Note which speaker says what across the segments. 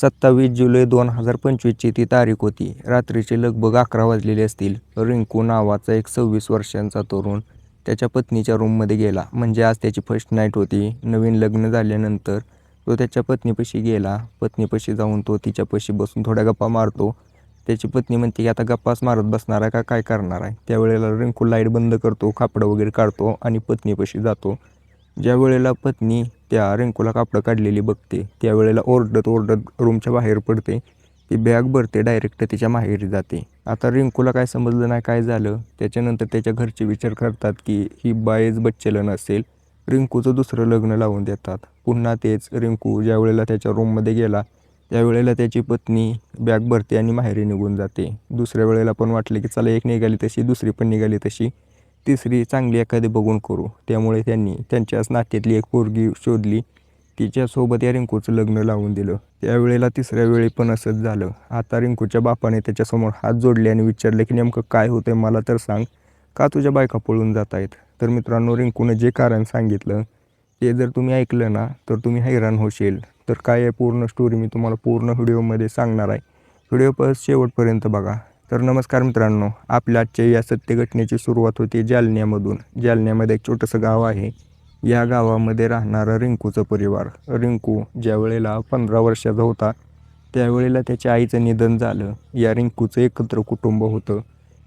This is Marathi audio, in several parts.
Speaker 1: 27 जुलै 2025ची ती तारीख होती. रात्रीचे लगभग 11 वाजलेले असतील. रिंकू नावाचा एक 26 वर्षांचा तरुण त्याच्या पत्नीच्या रूममध्ये गेला. म्हणजे आज त्याची फर्स्ट नाईट होती. नवीन लग्न झाल्यानंतर तो त्याच्या पत्नीपाशी गेला. पत्नीपाशी जाऊन तो तिच्यापाशी बसून थोड्या गप्पा मारतो. त्याची पत्नी म्हणते की आता गप्पाच मारत बसणार आहे का काय करणार आहे. त्यावेळेला रिंकू लाईट बंद करतो, कापडं वगैरे काढतो आणि पत्नीपाशी जातो. ज्या वेळेला पत्नी त्या रिंकूला कापडं काढलेली बघते त्यावेळेला ओरडत ओरडत रूमच्या बाहेर पडते. ती बॅग भरते, डायरेक्ट तिच्या माहेरी जाते. आता रिंकूला काय समजलं नाही काय झालं. त्याच्यानंतर त्याच्या घरचे विचार करतात की ही बाईच बच्चेलं नसेल. रिंकूचं दुसरं लग्न लावून देतात. पुन्हा तेच रिंकू ज्या वेळेला त्याच्या रूममध्ये गेला त्यावेळेला त्याची पत्नी बॅग भरते आणि माहेरी निघून जाते. दुसऱ्या वेळेला पण वाटलं की चला एक निघाली तशी दुसरी पण निघाली तशी तिसरी चांगली एखादी बघून करू. त्यामुळे त्यांनी त्यांच्याच नात्यातली एक पोरगी शोधली. तिच्यासोबत या रिंकूचं लग्न लावून दिलं. त्यावेळेला तिसऱ्या वेळी पण असंच झालं. आता रिंकूच्या बापाने त्याच्यासमोर हात जोडले आणि विचारले की नेमकं काय होतंय मला तर सांग, का तुझ्या बायका पळून जात आहेत. तर मित्रांनो, रिंकूनं जे कारण सांगितलं ते जर तुम्ही ऐकलं ना तर तुम्ही हैराण होशील. तर काय आहे पूर्ण स्टोरी मी तुम्हाला पूर्ण व्हिडिओमध्ये सांगणार आहे. व्हिडिओ परत शेवटपर्यंत बघा. तर नमस्कार मित्रांनो, आपल्या आजच्या या सत्य घटनेची सुरुवात होती जालन्यामधून. जालन्यामध्ये एक छोटंसं गाव आहे. या गावामध्ये राहणारा रिंकूचा परिवार. रिंकू ज्या वेळेला 15 वर्षाचा होता त्यावेळेला त्याच्या आईचं निधन झालं. या रिंकूचं एकत्र कुटुंब होतं.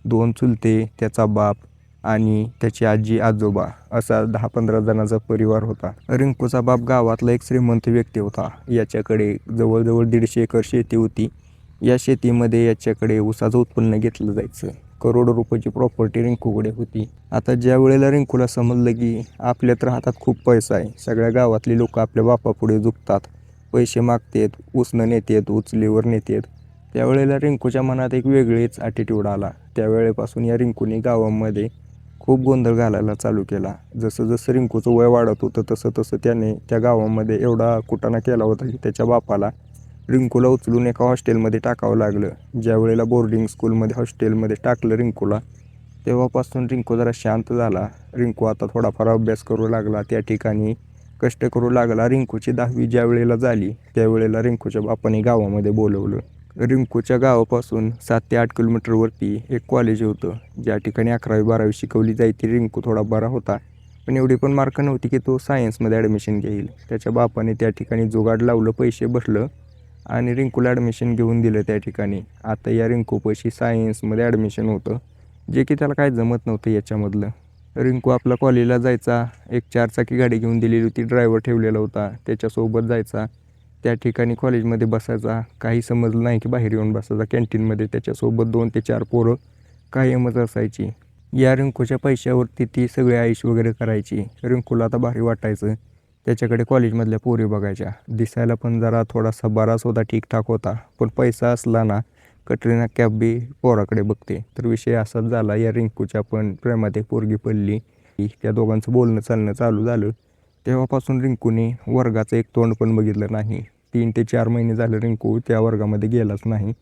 Speaker 1: 2 चुलते, त्याचा बाप आणि त्याची आजी आजोबा असा 10-15 जणांचा परिवार होता. रिंकूचा बाप गावातला एक श्रीमंत व्यक्ती होता. याच्याकडे जवळजवळ 150 एकर शेती होती. या शेतीमध्ये याच्याकडे ऊसाचं उत्पन्न घेतलं जायचं. करोडो रुपयाची प्रॉपर्टी रिंकूकडे होती. आता ज्या वेळेला रिंकूला समजलं की आपल्या तर हातात खूप पैसा आहे, सगळ्या गावातली लोक आपल्या बापापुढे झुकतात, पैसे मागतात, उसनं नेतात, उचलीवर नेतात, त्यावेळेला रिंकूच्या मनात एक वेगळीच ॲटिट्यूड आला. त्यावेळेपासून या रिंकूने गावामध्ये खूप गोंधळ घालायला चालू केला. जसं जसं रिंकूचं वय वाढत होतं तसं तसं त्याने त्या गावामध्ये एवढा कुटाणा केला होता की त्याच्या बापाला रिंकूला उचलून एका हॉस्टेलमध्ये टाकावं लागलं. ज्या वेळेला बोर्डिंग स्कूलमध्ये हॉस्टेलमध्ये टाकलं रिंकूला तेव्हापासून रिंकू जरा शांत झाला. रिंकू आता थोडाफार अभ्यास करू लागला, त्या ठिकाणी कष्ट करू लागला. रिंकूची 10वी ज्या वेळेला झाली त्यावेळेला रिंकूच्या बापाने गावामध्ये बोलवलं. रिंकूच्या गावापासून 7 ते 8 किलोमीटरवरती एक कॉलेज होतं, ज्या ठिकाणी 11वी-12वी शिकवली जायची. रिंकू थोडा बरा होता पण एवढी पण मार्क नव्हती की तो सायन्समध्ये ॲडमिशन घेईल. त्याच्या बापाने त्या ठिकाणी जुगाड लावलं, पैसे भरलं आणि रिंकूला ॲडमिशन घेऊन दिलं त्या ठिकाणी. आता या रिंकूपाशी सायन्समध्ये ॲडमिशन होतं, जे की त्याला काय जमत नव्हतं याच्यामधलं. रिंकू आपला कॉलेजला जायचा. एक 4 चाकी गाडी घेऊन दिलेली होती, ड्रायव्हर ठेवलेला होता, त्याच्यासोबत जायचा. त्या ठिकाणी कॉलेजमध्ये बसायचा. काही समजलं नाही की बाहेर येऊन बसायचा कॅन्टीनमध्ये. त्याच्यासोबत 2 ते 4 पोरं कायमच असायची. या रिंकूच्या पैशावरती ती सगळे आयुष वगैरे करायची. रिंकूला आता भारी वाटायचं. त्याच्याकडे कॉलेजमधल्या पोरी बघायच्या. दिसायला पण जरा थोडासा बराच होता, ठीकठाक होता, पण पैसा असला ना कटरीना कैफ बी पोराकडे बघते. तर विषय असाच झाला. या रिंकूच्या पण प्रेमात एक पोरगी पडली. त्या दोघांचं बोलणं चालणं चालू झालं. तेव्हापासून रिंकूने वर्गाचं एक तोंड पण बघितलं नाही. 3 ते 4 महिने झालं रिंकू त्या वर्गामध्ये गेलाच नाही.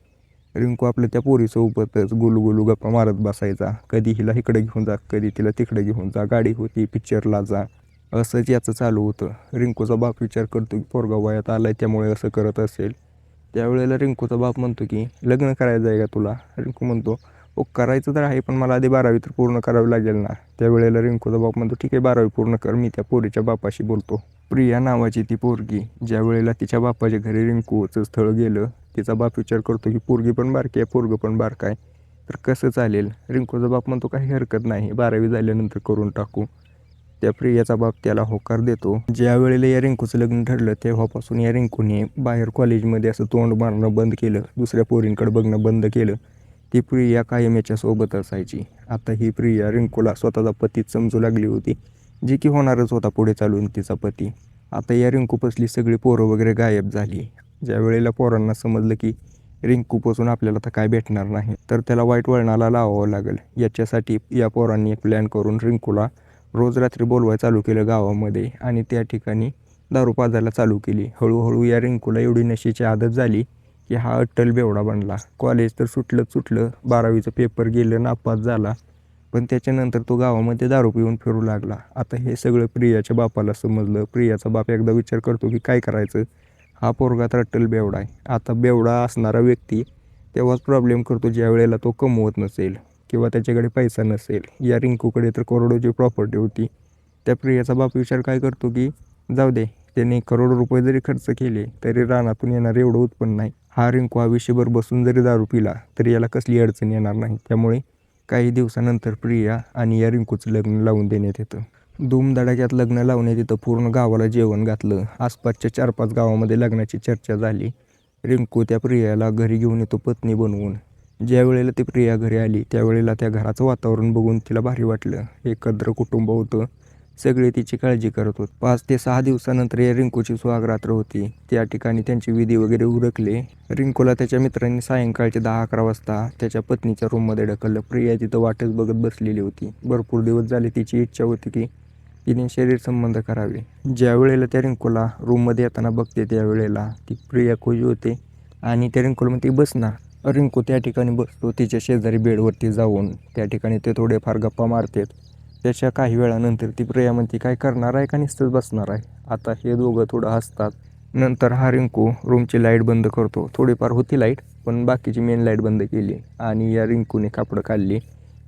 Speaker 1: रिंकू आपल्या त्या पोरीसोबतच गुलगुलू गप्पा मारत बसायचा. कधी हिला इकडे घेऊन जा, कधी तिला तिकडे घेऊन जा, गाडी होती पिक्चरला जा, असंच याचं चालू होतं. रिंकूचा बाप विचार करतो की पोरगा वयात आलाय त्यामुळे असं करत असेल. त्यावेळेला रिंकूचा बाप म्हणतो की लग्न करायचं आहे का तुला. रिंकू म्हणतो हो करायचं तर आहे पण मला आधी 12वी तर पूर्ण करावी लागेल ना. त्यावेळेला रिंकूचा बाप म्हणतो ठीक आहे 12वी पूर्ण कर, मी त्या पोरीच्या बापाशी बोलतो. प्रिया नावाची ती पोरगी. ज्या वेळेला तिच्या बापाच्या घरी रिंकूचं स्थळ गेलं तिचा बाप विचार करतो की पोरगी पण बारकी आहे, पोरगं पण बारकं आहे, तर कसं चालेल. रिंकूचा बाप म्हणतो काही हरकत नाही, 12वी झाल्यानंतर करून टाकू. त्या प्रियाचा बाप त्याला होकार देतो. ज्या वेळेला या रिंकूचं लग्न ठरलं तेव्हापासून या रिंकूने बाहेर कॉलेजमध्ये असं तोंड मारणं बंद केलं, दुसऱ्या पोरींकडे बघणं बंद केलं. ती प्रिया कायम याच्यासोबत असायची. आता ही प्रिया रिंकूला स्वतःचा पतीच समजू लागली होती, जी की होणारच होता पुढे चालून तिचा पती. आता या रिंकूपासली सगळी पोरं वगैरे गायब झाली. ज्या वेळेला पोरांना समजलं की रिंकूपासून आपल्याला तर काय भेटणार नाही, तर त्याला वाईट वळणाला लावावं लागेल. याच्यासाठी या पोरांनी एक प्लॅन करून रिंकूला रोज रात्री बोलवायला चालू केलं गावामध्ये आणि त्या ठिकाणी दारू पाजायला चालू केली. हळूहळू या रिंकूला एवढी नशेची आदत झाली की हा अट्टल बेवडा बनला. कॉलेज तर सुटलं, 12वीचं पेपर गेलं, नापास झाला, पण त्याच्यानंतर तो गावामध्ये दारू पिऊन फिरू लागला. आता हे सगळं प्रियाच्या बापाला समजलं. प्रियाचा बाप एकदा विचार करतो की काय करायचं. हा पोरगा तर अट्टल बेवडा आहे. आता बेवडा असणारा व्यक्ती तेव्हाच प्रॉब्लेम करतो ज्या वेळेला तो कमवत नसेल किंवा त्याच्याकडे पैसा नसेल. या रिंकूकडे तर करोडोची प्रॉपर्टी होती. त्या प्रियाचा बाप विचार काय करतो की जाऊ दे, त्याने करोडो रुपये जरी खर्च केले तरी रानातून येणार एवढं उत्पन्न नाही. हा रिंकू आयुष्यभर बसून जरी दारू पिला तरी याला कसली अडचण येणार नाही. त्यामुळे काही दिवसानंतर प्रिया आणि या रिंकूचं लग्न लावून देण्यात येतं. धूमधडाक्यात लग्न लावण्यात येतं. पूर्ण गावाला जेवण घातलं. आसपासच्या 4-5 गावामध्ये लग्नाची चर्चा झाली. रिंकू त्या प्रियाला घरी घेऊन येतो पत्नी बनवून. ज्या वेळेला ती प्रिया घरी आली त्यावेळेला त्या घराचं वातावरण बघून तिला भारी वाटलं. एकत्र कुटुंब होतं. सगळे तिची काळजी करत होते. 5 ते 6 दिवसानंतर या रिंकूची सुहागरात्र होती. त्या ठिकाणी त्यांचे विधी वगैरे उरकले. रिंकूला त्याच्या मित्रांनी सायंकाळचे 10-11 वाजता त्याच्या पत्नीच्या रूममध्ये ढकललं. प्रिया तिथं वाटच बघत बसलेली होती. भरपूर दिवस झाले तिची इच्छा होती की तिने शरीर संबंध करावे. ज्या वेळेला त्या रिंकूला रूममध्ये येताना बघते त्यावेळेला ती प्रिया खुश होते आणि त्या रिंकूला म्हणते बस ना. रिंकू त्या ठिकाणी बसतो. तिच्या शेजारी बेडवरती जाऊन त्या ठिकाणी ते थोडेफार गप्पा मारतात. त्याच्या काही वेळानंतर ती प्रिया म्हणते काय करणार आहे का नुसतंच बसणार आहे. आता हे दोघं थोडं हसतात. नंतर हा रिंकू रूमची लाईट बंद करतो. थोडीफार होती लाईट पण बाकीची मेन लाईट बंद केली आणि या रिंकूने कापडं काढली.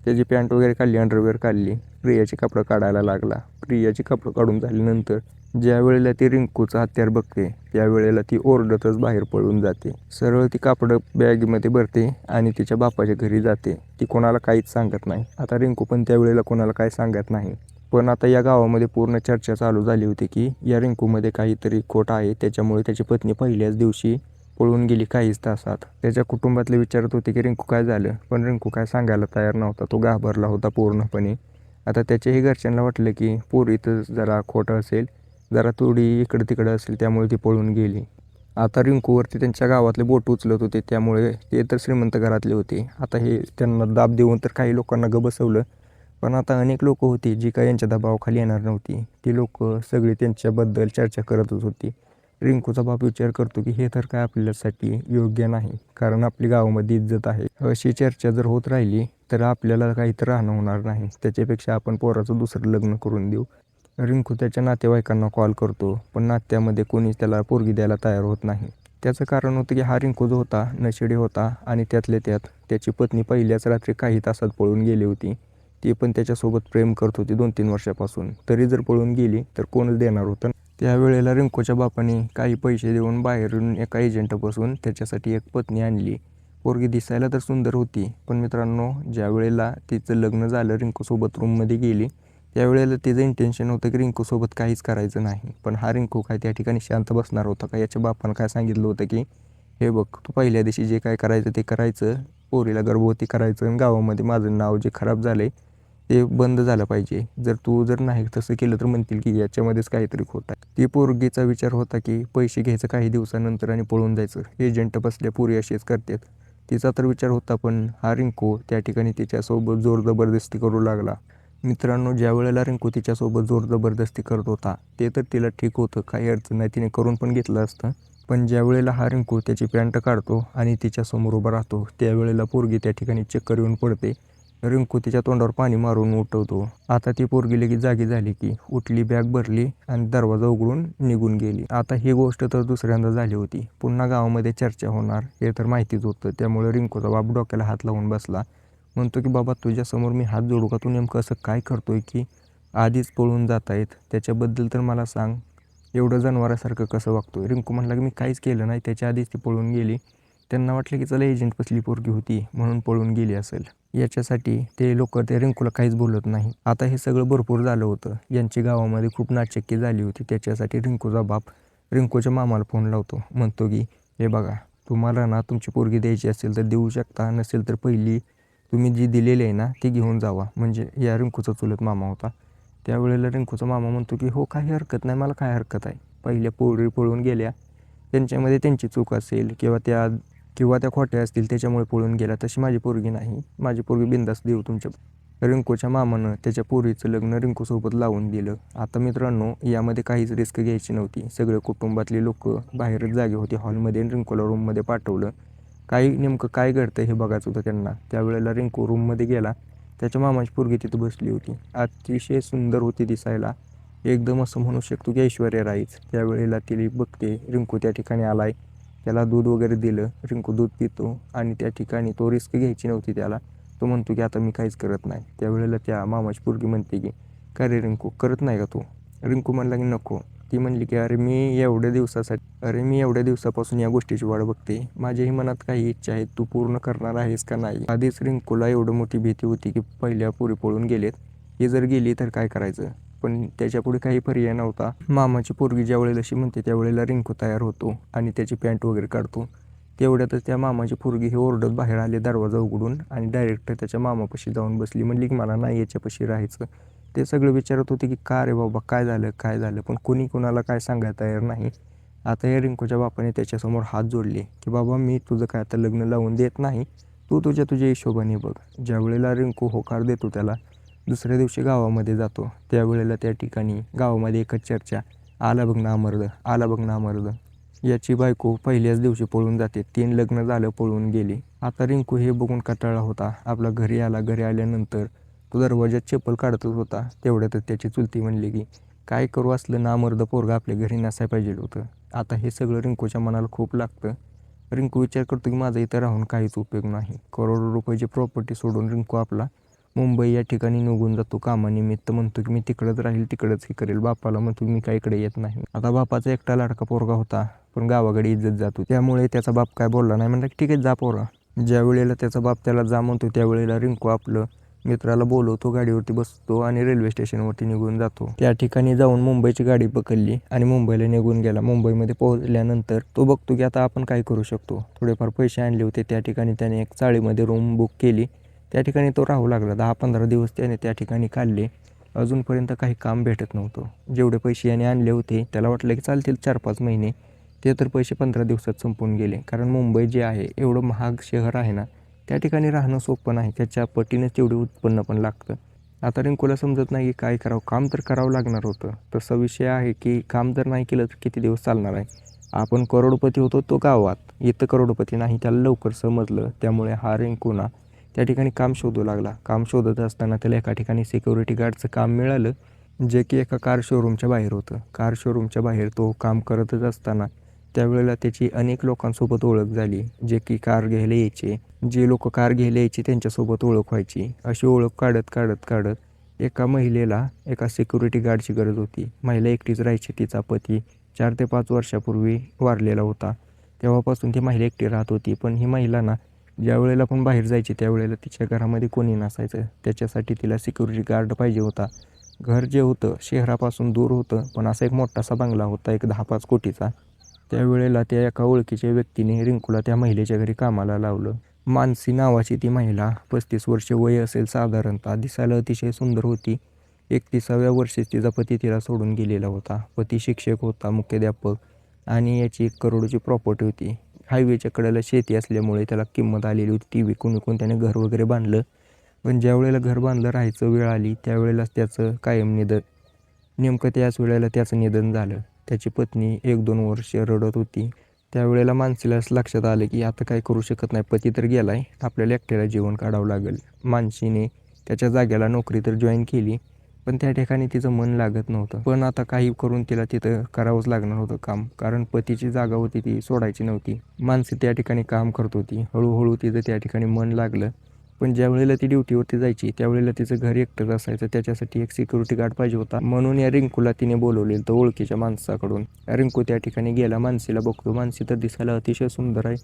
Speaker 1: त्याची पॅन्ट वगैरे काढली, अंडरवेअर काढली. प्रियाची कपडं काढायला लागला. प्रियाची कपडं काढून झाल्यानंतर ज्या वेळेला ती रिंकूचं हत्यार बघते त्यावेळेला ती ओरडतच बाहेर पळून जाते. सरळ ती कापडं बॅगमध्ये भरते आणि तिच्या बापाच्या घरी जाते. ती कोणाला काहीच सांगत नाही. आता रिंकू पण त्यावेळेला कोणाला काय सांगत नाही. पण आता या गावामध्ये पूर्ण चर्चा चालू झाली होती की या रिंकूमध्ये काहीतरी खोट आहे. त्याच्यामुळे त्याची पत्नी पहिल्याच दिवशी पळून गेली काहीच तासात. त्याच्या कुटुंबातले विचारत होते की रिंकू काय झालं, पण रिंकू काय सांगायला तयार नव्हता. तो घाबरला होता पूर्णपणे. आता त्याच्याही घरच्यांना वाटलं की पोरीचं जरा खोटं असेल, जरा थोडी इकडं तिकडं असेल त्यामुळे ती पळून गेली. आता रिंकूवरती त्यांच्या गावातले बोट उचलत होते त्यामुळे ते तर श्रीमंत घरातले होते. आता हे त्यांना दाब देऊन तर काही लोकांना बसवलं. पण आता अनेक लोक होती जी काही यांच्या दबावाखाली येणार नव्हती. ती लोक सगळी त्यांच्याबद्दल चर्चा करतच होती. रिंकूचा बाप विचार करतो की हे तर काय आपल्यासाठी योग्य नाही, कारण आपली गावामध्ये इज्जत आहे. अशी चर्चा जर होत राहिली तर आपल्याला काही तर राहणं होणार नाही. त्याच्यापेक्षा आपण पोराचं दुसरं लग्न करून देऊ. रिंकू त्याच्या नातेवाईकांना कॉल करतो पण नात्यामध्ये कोणीच त्याला पोरगी द्यायला तयार होत नाही. त्याचं कारण होतं की हा रिंकू जो होता नशेडी होता आणि त्यातल्या त्यात त्याची पत्नी पहिल्याच रात्री काही तासात पळून गेली होती. ती पण त्याच्यासोबत प्रेम करत होती 2-3 वर्षापासून. तरी जर पळून गेली तर कोणच देणार होतं. त्यावेळेला रिंकूच्या बापाने काही पैसे देऊन बाहेरून एका एजंटपासून त्याच्यासाठी एक पत्नी आणली. पोरगी दिसायला तर सुंदर होती पण मित्रांनो ज्या वेळेला तिचं लग्न झालं रिंकूसोबत रूममध्ये गेली त्यावेळेला तिचं इंटेन्शन होतं की रिंकूसोबत काहीच करायचं नाही. पण हा रिंकू काय त्या ठिकाणी शांत बसणार होता का. याच्या बापानं काय सांगितलं होतं की हे बघ तू पहिल्या दिवशी जे काय करायचं ते करायचं, पोरीला गर्भवती करायचं आणि गावामध्ये माझं नाव जे खराब झालं आहे ते बंद झालं पाहिजे. जर नाही तसं केलं तर म्हणतील की याच्यामध्येच काहीतरी खोटं आहे. ती पोरगीचा विचार होता की पैसे घ्यायचं काही दिवसानंतर आणि पळून जायचं. एजंट बसल्या पोरी अशीच करतात. तिचा तर विचार होता पण हा रिंकू त्या ठिकाणी तिच्यासोबत जोर जबरदस्ती करू लागला. मित्रांनो ज्या वेळेला रिंकू तिच्यासोबत जोर जबरदस्ती करत होता ते तर तिला ठीक होतं, काही अडचण नाही, तिने करून पण घेतलं असतं. पण ज्या वेळेला हा रिंकू त्याची पॅन्ट काढतो आणि तिच्यासमोर उभा राहतो त्यावेळेला पोरगी त्या ठिकाणी चक्कर येऊन पडते. रिंकू तिच्या तोंडावर पाणी मारून उठवतो. आता ती पोरगी लगेच जागी झाली की उठली, बॅग भरली आणि दरवाजा उघडून निघून गेली. आता ही गोष्ट तर दुसऱ्यांदा झाली होती. पुन्हा गावामध्ये चर्चा होणार हे तर माहितीच होतं. त्यामुळे रिंकूचा बाप डोक्याला हात लावून बसला. म्हणतो की बाबा तुझ्यासमोर मी हात जोडू का, तू नेमकं असं काय करतोय की आधीच पळून जात आहेत, त्याच्याबद्दल तर मला सांग. एवढं जनावरासारखं कसं वागतोय. रिंकू म्हणला की मी काहीच केलं नाही, त्याच्या आधीच ती पळून गेली. त्यांना वाटलं की चला एजंट कसली पोरगी होती म्हणून पळून गेली असेल. याच्यासाठी ते लोक त्या रिंकूला काहीच बोलत नाही. आता हे सगळं भरपूर झालं होतं. यांची गावामध्ये खूप नाचक्की झाली होती. त्याच्यासाठी रिंकूचा बाप रिंकूच्या मामाला फोन लावतो. म्हणतो की हे बघा तुम्हाला ना तुमची पोरगी द्यायची असेल तर देऊ शकता, नसेल तर पहिली तुम्ही जी दिलेली आहे ना ती घेऊन जावा. म्हणजे या रिंकूचा चुलत मामा होता. त्यावेळेला रिंकूचा मामा म्हणतो की हो काही हरकत नाही, मला काय हरकत आहे. पहिल्या पोरी पळून गेल्या, त्यांच्यामध्ये त्यांची चूक असेल किंवा त्या खोट्या असतील त्याच्यामुळे पळून गेल्या. तशी माझी पोरगी नाही, माझी पोरगी बिनधास्त देऊ तुमच्या. रिंकूच्या मामानं त्याच्या पोरीचं लग्न रिंकूसोबत लावून दिलं. आता मित्रांनो यामध्ये काहीच रिस्क घ्यायची नव्हती. सगळे कुटुंबातले लोक बाहेरच जागे होते हॉलमध्ये आणि रिंकूला रूममध्ये पाठवलं. नेमकं काय घडतं हे बघायचं होतं त्यांना. त्यावेळेला रिंकू रूममध्ये गेला. त्याच्या मामाची पोरगी तिथं बसली होती. अतिशय सुंदर होती दिसायला एकदम असं म्हणू शकतो की ऐश्वर्या राईच. त्यावेळेला तिला बघते रिंकू त्या ठिकाणी आलाय, त्याला दूध वगैरे दिलं. रिंकू दूध पितो आणि त्या ठिकाणी तो रिस्क घ्यायची नव्हती त्याला. तो म्हणतो की आता मी काहीच करत नाही. त्यावेळेला त्या मामाची पोरगी म्हणते की का रे रिंकू, करत नाही का तू? रिंकू म्हणला की नको. ती म्हणली की अरे मी एवढ्या दिवसापासून या गोष्टीची वाट बघते. माझ्याही मनात काही इच्छा आहेत, तू पूर्ण करणार आहेस का नाही? आधीच रिंकूला एवढं मोठी भीती होती की पहिल्या पोरी पळून गेलेत, ही जर गेली तर काय करायचं. पण त्याच्यापुढे काही पर्याय नव्हता. मामाची पोरगी ज्या वेळेला अशी म्हणते त्यावेळेला रिंकू तयार होतो आणि त्याची पॅन्ट वगैरे काढतो. तेवढ्यातच त्या मामाची पोरगी ही ओरडत बाहेर आली दरवाजा उघडून आणि डायरेक्ट त्याच्या मामापाशी जाऊन बसली. म्हणली की मला नाही याच्यापाशी राहायचं. ते सगळं विचारत होते की का रे बाबा, काय झालं काय झालं, पण कोणी कोणाला काय सांगायला तयार नाही. आता या रिंकूच्या बापाने त्याच्यासमोर हात जोडले की बाबा मी तुझं काय आता लग्न लावून देत नाही, तू तुझ्या हिशोबाने बघ. ज्या वेळेला रिंकू होकार देतो त्याला, दुसऱ्या दिवशी गावामध्ये जातो. त्यावेळेला त्या ठिकाणी गावामध्ये एकच चर्चा, आला बघ ना मर्द, आला बघ ना मर्द. याची बायको पहिल्याच दिवशी पळून जाते. 3 लग्न झालं, पळून गेली. आता रिंकू हे बघून कंटाळला होता. आपला घरी आला. घरी आल्यानंतर तो दरवाजात चप्पल काढतच होता. तेवढ्यातच त्याची चुलती म्हणली की काय करू, असलं नामर्द पोरगा आपल्या घरी नसायला पाहिजे होतं. आता हे सगळं रिंकूच्या मनाला खूप लागतं. रिंकू विचार करतो की माझा इथं राहून काहीच उपयोग नाही. करोडो रुपयाची प्रॉपर्टी सोडून रिंकू आपला मुंबई या ठिकाणी निघून जातो कामानिमित्त. म्हणतो की मी तिकडंच राहील, तिकडंच हे करेल. बापाला म्हणतो मी काय इकडे येत नाही. आता बापाचा एकटा लाडका पोरगा होता, पण गावाकडे इज्जत जातो. त्यामुळे त्याचा बाप काय बोलला नाही. म्हणला की ठीक आहे जा पोरा. ज्या वेळेला त्याचा बाप त्याला जा म्हणतो त्यावेळेला रिंकू आपलं मित्राला बोलवतो, गाडीवरती बसतो आणि रेल्वे स्टेशनवरती निघून जातो. त्या ठिकाणी जाऊन मुंबईची गाडी पकडली आणि मुंबईला निघून गेला. मुंबईमध्ये पोहोचल्यानंतर तो बघतो की आता आपण काय करू शकतो. थोडेफार पैसे आणले होते. त्या ठिकाणी त्याने एक चाळीमध्ये रूम बुक केली. त्या ठिकाणी तो राहू लागला. 10-15 दिवस त्याने त्या ठिकाणी काढले. अजूनपर्यंत काही काम भेटत नव्हतं. जेवढे पैसे याने आणले होते त्याला वाटलं की चालतील 4-5 महिने, ते तर पैसे 15 दिवसात संपून गेले. कारण मुंबई जे आहे एवढं महाग शहर आहे ना, त्या ठिकाणी राहणं सोपं नाही. त्याच्या पटीने तेवढे उत्पन्न पण लागतं. आता रिंकूला समजत नाही की काय करावं. काम तर करावं लागणार होतं. तसा विषय आहे की काम जर नाही केलं तर किती दिवस चालणार आहे. आपण करोडपती होतो तो गावात, इथं करोडपती नाही. त्याला लवकर समजलं. त्यामुळे हा रिंकू ना त्या ठिकाणी काम शोधू लागला. काम शोधत असताना त्याला एका ठिकाणी सिक्युरिटी गार्डचं काम मिळालं, जे की एका कार शोरूमच्या बाहेर होतं. कार शोरूमच्या बाहेर तो काम करतच असताना त्यावेळेला त्याची अनेक लोकांसोबत ओळख झाली, जे की कार घ्यायला यायचे. जे लोक कार घ्यायला यायचे त्यांच्यासोबत ओळख व्हायची. अशी ओळख काढत काढत काढत एका महिलेला एका सिक्युरिटी गार्डची गरज होती. महिला एकटीच राहायची. तिचा पती 4 ते 5 वर्षापूर्वी वारलेला होता. तेव्हापासून ती महिला एकटी राहत होती. पण ही महिला ना ज्या वेळेला पण बाहेर जायची त्यावेळेला तिच्या घरामध्ये कोणी नसायचं. त्याच्यासाठी तिला सिक्युरिटी गार्ड पाहिजे होता. घर जे होतं शहरापासून दूर होतं, पण असा एक मोठासा बंगला होता, एक 10-5 कोटीचा. त्यावेळेला त्या एका ओळखीच्या व्यक्तीने रिंकूला त्या महिलेच्या घरी कामाला लावलं. मानसी नावाची ती महिला, 35 वर्षे वय असेल साधारणतः. दिसायला अतिशय सुंदर होती. 31व्या वर्षीच तिचा पती तिला सोडून गेलेला होता. पती शिक्षक होता, मुख्याध्यापक, आणि याची 1 करोडची प्रॉपर्टी होती. हायवेच्या कडेला शेती असल्यामुळे त्याला किंमत आलेली होती. ती विकून विकून त्याने घर वगैरे बांधलं. पण ज्या वेळेला घर बांधलं राहायचं वेळ आली त्यावेळेलाच त्याचं कायम निधन, नेमकं त्याच वेळेला त्याचं निधन झालं. त्याची पत्नी 1-2 वर्ष रडत होती. त्यावेळेला मानसीला लक्षात आलं की आता काय करू शकत नाही. पती तर गेलाय, आपल्याला एकट्याला जीवन काढावं लागेल. मानसीने त्याच्या जाग्याला नोकरी तर जॉईन केली, पण त्या ठिकाणी तिचं मन लागत नव्हतं. पण आता काही करून तिला तिथं करावंच लागणार होतं काम, कारण पतीची जागा होती ती सोडायची नव्हती. मानसी त्या ठिकाणी काम करत होती. हळूहळू तिचं त्या ठिकाणी मन लागलं. पण ज्या वेळेला ती ड्युटीवरती जायची त्यावेळेला तिचं घर एकटंच असायचं. त्याच्यासाठी एक सिक्युरिटी गार्ड पाहिजे होता. म्हणून या रिंकूला तिने बोलवलेलं तर ओळखीच्या माणसाकडून. रिंकू त्या ठिकाणी गेला. मानसीला बघतो. मानसी तर दिसायला अतिशय सुंदर आहे.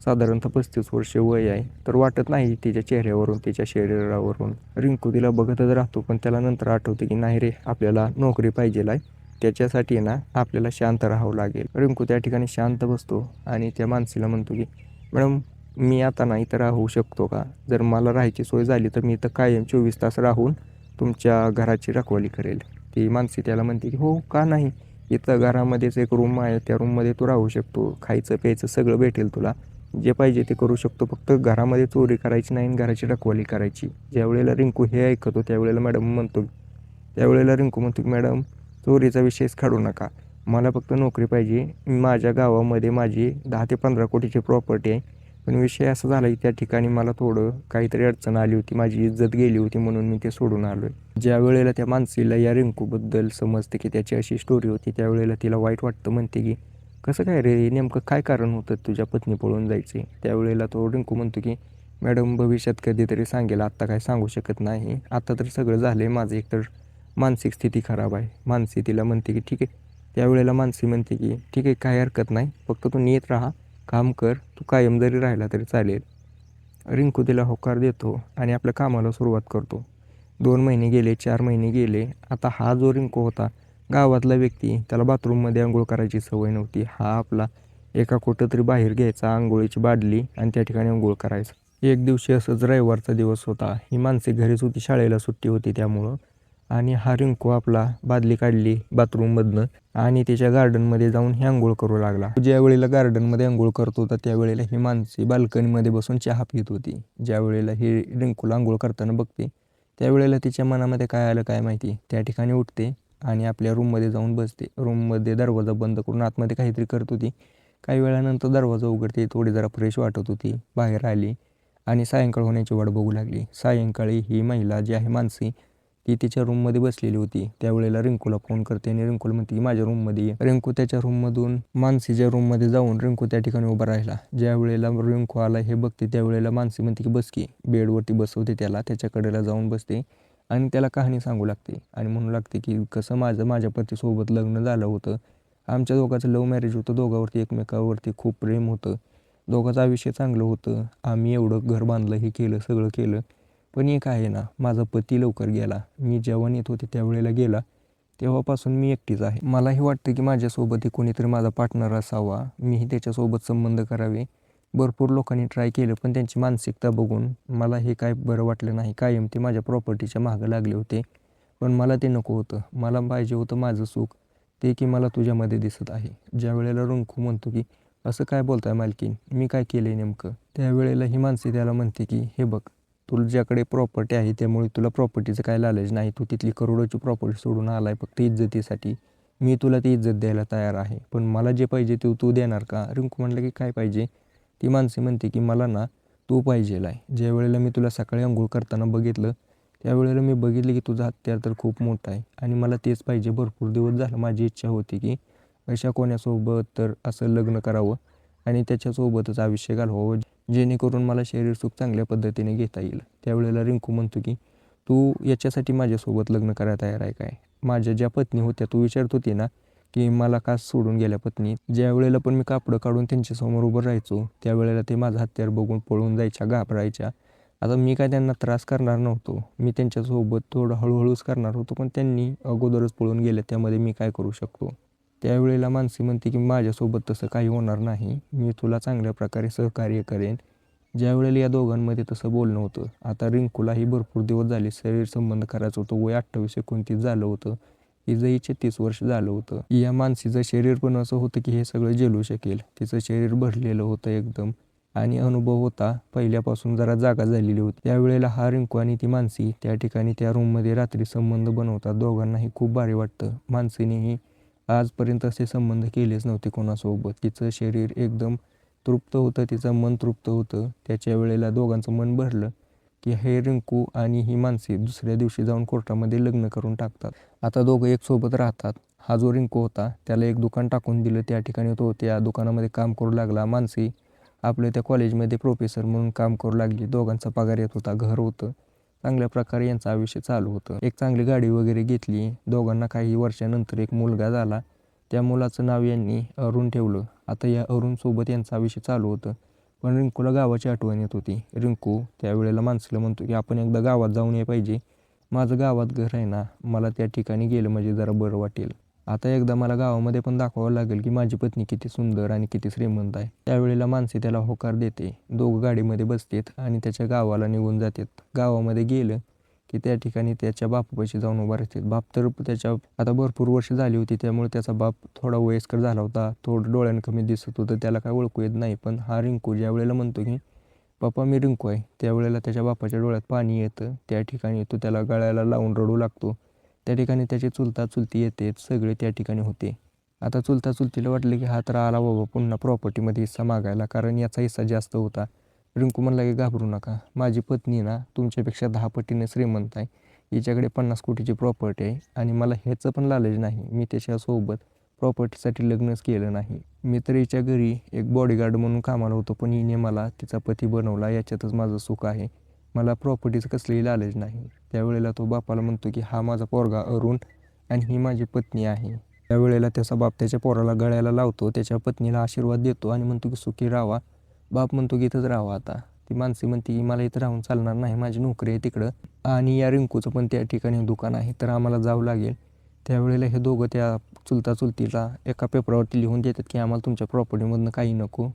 Speaker 1: साधारणतः 35 वर्षे वय आहे. तर वाटत नाही तिच्या चेहऱ्यावरून, तिच्या शरीरावरून. रिंकू तिला बघतच राहतो. पण त्याला नंतर आठवते की नाही रे, आपल्याला नोकरी पाहिजेल आहे. त्याच्यासाठी ना आपल्याला शांत राहावं लागेल. रिंकू त्या ठिकाणी शांत बसतो आणि त्या मानसीला म्हणतो की मॅडम, मी आता नाही तर राहू शकतो का? जर मला राहायची सोय झाली तर मी इथं कायम 24 तास राहून तुमच्या घराची रखवाली करेल. ती मानसी त्याला म्हणते की हो का नाही, इथं घरामध्येच एक रूम आहे, त्या रूममध्ये तू राहू शकतो. खायचं प्यायचं सगळं भेटेल तुला. जे पाहिजे ते करू शकतो. फक्त घरामध्ये चोरी करायची नाही आणि घराची रखवाली करायची. ज्यावेळेला रिंकू हे ऐकतो त्यावेळेला रिंकू म्हणतो की मॅडम, चोरीचा विषयच काढू नका. मला फक्त नोकरी पाहिजे. माझ्या गावामध्ये माझी 10 ते 15 कोटीची प्रॉपर्टी आहे. पण विषय असा झाला की त्या ठिकाणी मला थोडं काहीतरी अडचण आली होती, माझी इज्जत गेली होती म्हणून मी ते सोडून आलो आहे. ज्या वेळेला त्या मानसीला या रिंकूबद्दल समजते की त्याची अशी स्टोरी होती, त्यावेळेला तिला वाईट वाटतं. म्हणते की कसं काय रे, नेमकं काय कारण होतं तुझ्या पत्नी पळून जायचे. त्यावेळेला तो रिंकू म्हणतो की मॅडम भविष्यात कधीतरी सांगेल, आत्ता काय सांगू शकत नाही. आता तर सगळं झालं आहे, माझं एकतर मानसिक स्थिती खराब आहे. मानसी तिला म्हणते की ठीक आहे. त्यावेळेला मानसी म्हणते की ठीक आहे, काही हरकत नाही, फक्त तू नीट राहा, काम कर, तू कायम जरी राहिला तरी चालेल. रिंकू तिला होकार देतो आणि आपल्या कामाला सुरुवात करतो. 2 महिने गेले, 4 महिने गेले. आता हा जो रिंकू होता, गावातला व्यक्ती, त्याला बाथरूममध्ये अंघोळ करायची सवय नव्हती. हा आपला एका कुठं तरी बाहेर घ्यायचा अंघोळीची बादली आणि त्या ठिकाणी अंघोळ करायचा. एक दिवशी असंच रविवारचा दिवस होता. ही माणसे घरीच होती, शाळेला सुट्टी होती त्यामुळं. आणि हा रिंकू आपला बादली काढली बाथरूममधनं आणि त्याच्या गार्डनमध्ये जाऊन ही अंघोळ करू लागला. ज्या वेळेला गार्डनमध्ये अंघोळ करत होता त्यावेळेला ही माणसे बाल्कनीमध्ये बसून चहा पित होती. ज्या वेळेला ही रिंकूला अंघोळ करताना बघते त्यावेळेला तिच्या मनामध्ये काय आलं काय माहिती, त्या ठिकाणी उठते आणि आपल्या रूममध्ये जाऊन बसते. रूममध्ये दरवाजा बंद करून आतमध्ये काहीतरी करत होती. काही वेळानंतर दरवाजा उघडते, थोडी जरा फ्रेश वाटत होती, बाहेर आली आणि सायंकाळ होण्याची वाट बघू लागली. सायंकाळी ही महिला जी आहे मानसी, ती तिच्या रूममध्ये बसलेली होती. त्यावेळेला रिंकूला फोन करते आणि रिंकूला म्हणते की माझ्या रूममध्ये ये. रिंकू त्याच्या रूममधून मानसीच्या रूममध्ये जाऊन रिंकू त्या ठिकाणी उभा राहिला. ज्या वेळेला रिंकू आला हे बघते त्यावेळेला मानसी म्हणते की बस की. बेडवरती बसवते त्याला, त्याच्या कडेला जाऊन बसते आणि त्याला कहाणी सांगू लागते आणि म्हणू लागते की कसं माझ्या पतीसोबत लग्न झालं होतं. आमच्या दोघांचं लव्ह मॅरेज होतं. दोघांवरती एकमेकावरती खूप प्रेम होतं. दोघांचं आयुष्य चांगलं होतं. आम्ही एवढं घर बांधलं, हे केलं, सगळं केलं. पण एक आहे ना, माझा पती लवकर गेला. मी जेव्हा येत होते त्यावेळेला गेला. तेव्हापासून मी एकटीच आहे. मलाही वाटतं की माझ्यासोबतही कोणीतरी माझा पार्टनर असावा. मीही त्याच्यासोबत संबंध करावे. भरपूर लोकांनी ट्राय केलं पण त्यांची मानसिकता बघून मला हे काय बरं वाटलं नाही. कायम ते माझ्या प्रॉपर्टीच्या मागं लागले होते. पण मला ते नको होतं. मला पाहिजे होतं माझं सुख, ते की मला तुझ्यामध्ये दिसत आहे. ज्यावेळेला रिंकू म्हणतो की असं काय बोलताय मालकीन, मी काय केलं आहे नेमकं. त्यावेळेला ही माणसे त्याला म्हणते की हे बघ, तुझ्याकडे प्रॉपर्टी आहे त्यामुळे तुला प्रॉपर्टीचं काय लालच नाही. तू तिथली करोडोची प्रॉपर्टी सोडून आला आहे फक्त इज्जतीसाठी. मी तुला ती इज्जत द्यायला तयार आहे. पण मला जे पाहिजे ते तू देणार का. रिंकू म्हटलं की काय पाहिजे. ती माणसे म्हणते की मला ना तू पाहिजेल आहे. ज्यावेळेला मी तुला सकाळी अंघोळ करताना बघितलं त्यावेळेला मी बघितलं की तुझा हत्यार तर खूप मोठा आहे आणि मला तेच पाहिजे. भरपूर दिवस झालं माझी इच्छा होती की अशा कोणासोबत तर असं लग्न करावं आणि त्याच्यासोबतच आयुष्य घालवावं, जेणेकरून मला शरीर सुख चांगल्या पद्धतीने घेता येईल. त्यावेळेला रिंकू म्हणतो की तू याच्यासाठी माझ्यासोबत लग्न करायला तयार आहे काय. माझ्या ज्या पत्नी होत्या तू विचारत होती ना की मला का सोडून गेल्या पत्नी. ज्या वेळेला पण मी कापडं काढून त्यांच्यासमोर उभं राहायचो त्यावेळेला ते माझं हत्यार बघून पळून जायच्या, घाबरायच्या. आता मी काय त्यांना त्रास करणार नव्हतो. मी त्यांच्यासोबत थोडं हळूहळूच करणार होतो, पण त्यांनी अगोदरच पळून गेले, त्यामध्ये मी काय करू शकतो. त्यावेळेला मानसी म्हणते की माझ्यासोबत तसं काही होणार नाही. मी तुला चांगल्या प्रकारे सहकार्य करेन. ज्यावेळेला या दोघांमध्ये तसं बोलणं होतं. आता रिंकूलाही भरपूर दिवस झाले शरीर संबंध करायचं होतं. वय 28-29 झालं होतं. हिजंही 36 वर्ष झालं होतं. या मानसीचं शरीर पण असं होतं की हे सगळं झेलू शकेल. तिचं शरीर भरलेलं होतं एकदम आणि अनुभव होता. पहिल्यापासून जरा जागा झालेली होती. त्यावेळेला हा रिंकू आणि ती मानसी त्या ठिकाणी त्या रूममध्ये रात्री संबंध बनवतात. दोघांनाही खूप भारी वाटतं. मानसीनेही आजपर्यंत असे संबंध केलेच नव्हते कोणासोबत. तिचं शरीर एकदम तृप्त होतं, तिचं मन तृप्त होतं. त्याच्या वेळेला दोघांचं मन भरलं की हे रिंकू आणि ही मानसी दुसऱ्या दिवशी जाऊन कोर्टामध्ये लग्न करून टाकतात. आता दोघं एक सोबत राहतात. हा जो रिंकू होता त्याला एक दुकान टाकून दिलं. त्या ठिकाणी तो त्या दुकानामध्ये काम करू लागला. मानसी आपल्या त्या कॉलेजमध्ये प्रोफेसर म्हणून काम करू लागली. दोघांचा पगार येत होता, घर होतं. चांगल्या प्रकारे यांचं आयुष्य चालू होतं. एक चांगली गाडी वगैरे घेतली. दोघांना काही वर्षानंतर एक मुलगा झाला. त्या मुलाचं नाव यांनी अरुण ठेवलं. आता या अरुणसोबत यांचं आयुष्य चालू होतं. पण रिंकूला गावाची आठवण येत होती. रिंकू त्यावेळेला मानसीला म्हणतो की आपण एकदा गावात जाऊन ये पाहिजे. माझं गावात घर आहे ना, मला त्या ठिकाणी गेलं म्हणजे जरा बरं वाटेल. आता एकदा मला गावामध्ये पण दाखवावं लागेल की माझी पत्नी किती सुंदर आणि किती श्रीमंत आहे. त्यावेळेला मानसी त्याला होकार देते. दोघं गाडीमध्ये बसतात आणि त्याच्या गावाला निघून जातात. गावामध्ये गेलं की त्या ठिकाणी त्याच्या बापापाशी जाऊन उभा राहतात. बाप तर त्याच्या आता भरपूर वर्ष झाली होती त्यामुळे त्याचा बाप थोडा वयस्कर झाला होता. थोडं डोळ्यानं कमी दिसत होतं. त्याला काय ओळखू येत नाही. पण हा रिंकू ज्या वेळेला म्हणतो की पप्पा मी रिंकू आहे, त्यावेळेला त्याच्या बापाच्या डोळ्यात पाणी येतं. त्या ठिकाणी तो त्याला गळ्याला लावून रडू लागतो. त्या ठिकाणी त्याचे चुलता चुलती येते, सगळे त्या ठिकाणी होते. आता चुलता चुलतीला वाटलं की हा तर आला बाबा पुन्हा प्रॉपर्टीमध्ये हिस्सा मागायला, कारण याचा हिस्सा जास्त होता. रिंकू म्हणला की घाबरू नका, माझी पत्नी ना तुमच्यापेक्षा 10 पटीने श्रीमंत आहे. हिच्याकडे 50 कोटीची प्रॉपर्टी आहे आणि मला ह्याचं पण लालच नाही. मी त्याच्यासोबत प्रॉपर्टीसाठी लग्नच केलं नाही. मी तर हिच्या घरी एक बॉडीगार्ड म्हणून कामाला होतो, पण हिने मला तिचा पती बनवला. याच्यातच माझं सुख आहे. मला प्रॉपर्टीचं कसलंही लालच नाही. त्यावेळेला तो बापाला म्हणतो की हा माझा पोरगा अरुण आणि ही माझी पत्नी आहे. त्यावेळेला त्याचा बाप त्याच्या पोराला गळ्याला लावतो, त्याच्या पत्नीला आशीर्वाद देतो आणि म्हणतो की सुखी राहावा. बाप म्हणतो की इथंच राहावा आता. ती माणसे म्हणते की मला इथं राहून चालणार नाही, माझी नोकरी आहे तिकडं आणि या रिंकूचं पण त्या ठिकाणी दुकान आहे, तर आम्हाला जावं लागेल. त्यावेळेला हे दोघं त्या चुलता चुलतीला एका पेपरावरती लिहून देतात की आम्हाला तुमच्या प्रॉपर्टीमधनं काही नको,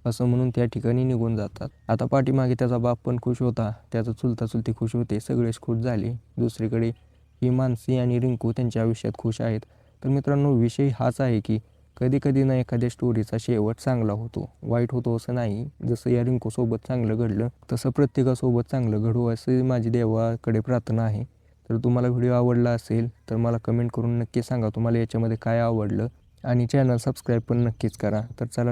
Speaker 1: असं म्हणून त्या ठिकाणी निघून जातात. आता पाठीमागे त्याचा बाप पण खुश होता, त्याचा चुलता चुलती खुश होते, सगळेच खुश झाले. दुसरीकडे ही मानसी आणि रिंकू त्यांच्या आयुष्यात खुश आहेत. तर मित्रांनो, विषय हाच आहे की कधी कधी ना एखाद्या स्टोरीचा शेवट चांगला होतो, वाईट होतो असं नाही. जसं या रिंकूसोबत चांगलं घडलं तसं प्रत्येकासोबत चांगलं घडू अशी माझी देवाकडे प्रार्थना आहे. तर तुम्हाला व्हिडिओ आवडला असेल तर मला कमेंट करून नक्की सांगा तुम्हाला याच्यामध्ये काय आवडलं आणि चॅनल सबस्क्राईब पण नक्कीच करा. तर चला